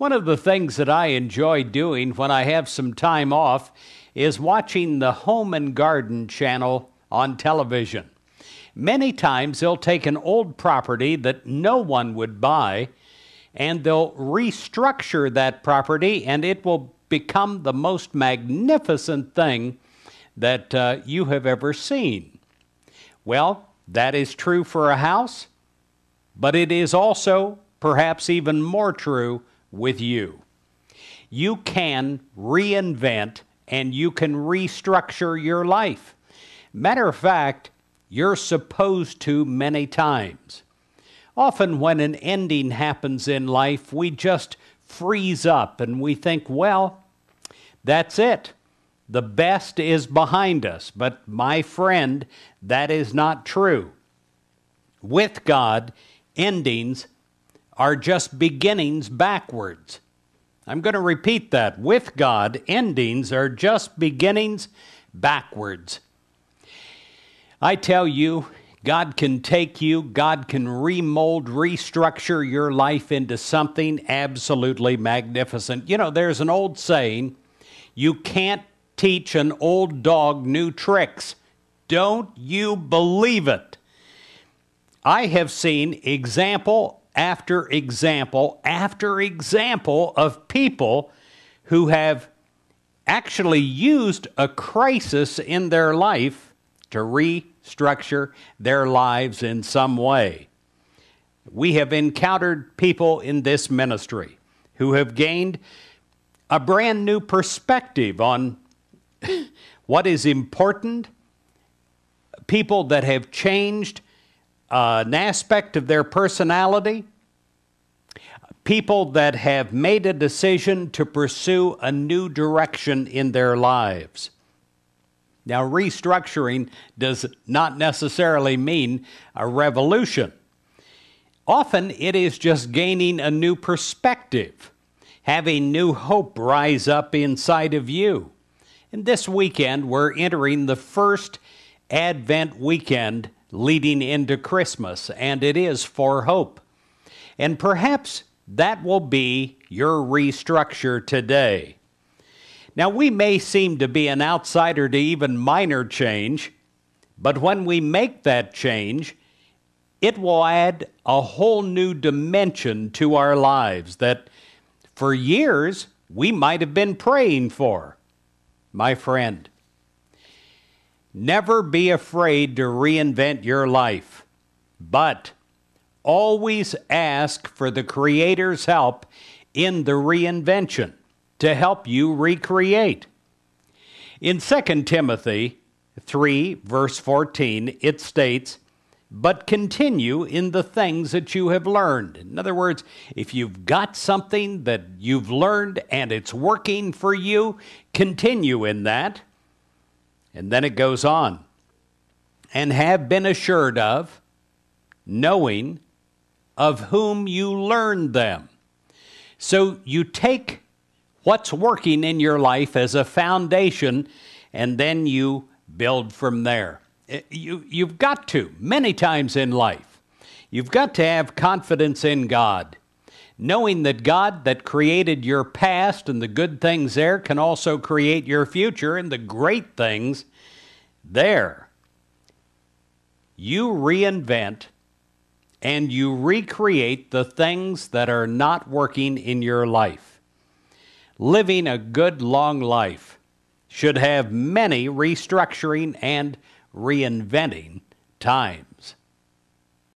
One of the things that I enjoy doing when I have some time off is watching the Home and Garden channel on television. Many times they'll take an old property that no one would buy and they'll restructure that property and it will become the most magnificent thing that you have ever seen. Well, that is true for a house, but it is also perhaps even more true with you. You can reinvent and you can restructure your life. Matter of fact, you're supposed to many times. Often when an ending happens in life, we just freeze up and we think, well, that's it. The best is behind us. But my friend, that is not true. With God, endings are just beginnings backwards. I'm going to repeat that. With God, endings are just beginnings backwards. I tell you, God can take you, God can remold, restructure your life into something absolutely magnificent. You know, there's an old saying, you can't teach an old dog new tricks. Don't you believe it? I have seen example after example after example of people who have actually used a crisis in their life to restructure their lives in some way. We have encountered people in this ministry who have gained a brand new perspective on what is important, people that have changed an aspect of their personality, people that have made a decision to pursue a new direction in their lives. Now, restructuring does not necessarily mean a revolution. Often it is just gaining a new perspective, having new hope rise up inside of you. And this weekend, we're entering the first Advent weekend leading into Christmas, and it is for hope. And perhaps that will be your restructure today. Now, we may seem to be an outsider to even minor change, but when we make that change, it will add a whole new dimension to our lives that for years we might have been praying for. My friend, never be afraid to reinvent your life, but always ask for the Creator's help in the reinvention to help you recreate. In 2 Timothy 3, verse 14, it states, "But continue in the things that you have learned." In other words, if you've got something that you've learned and it's working for you, continue in that. And then it goes on, "And have been assured of, knowing of whom you learned them." So you take what's working in your life as a foundation, and then you build from there. You've got to, many times in life, you've got to have confidence in God, knowing that God that created your past and the good things there can also create your future and the great things there. You reinvent and you recreate the things that are not working in your life. Living a good long life should have many restructuring and reinventing times.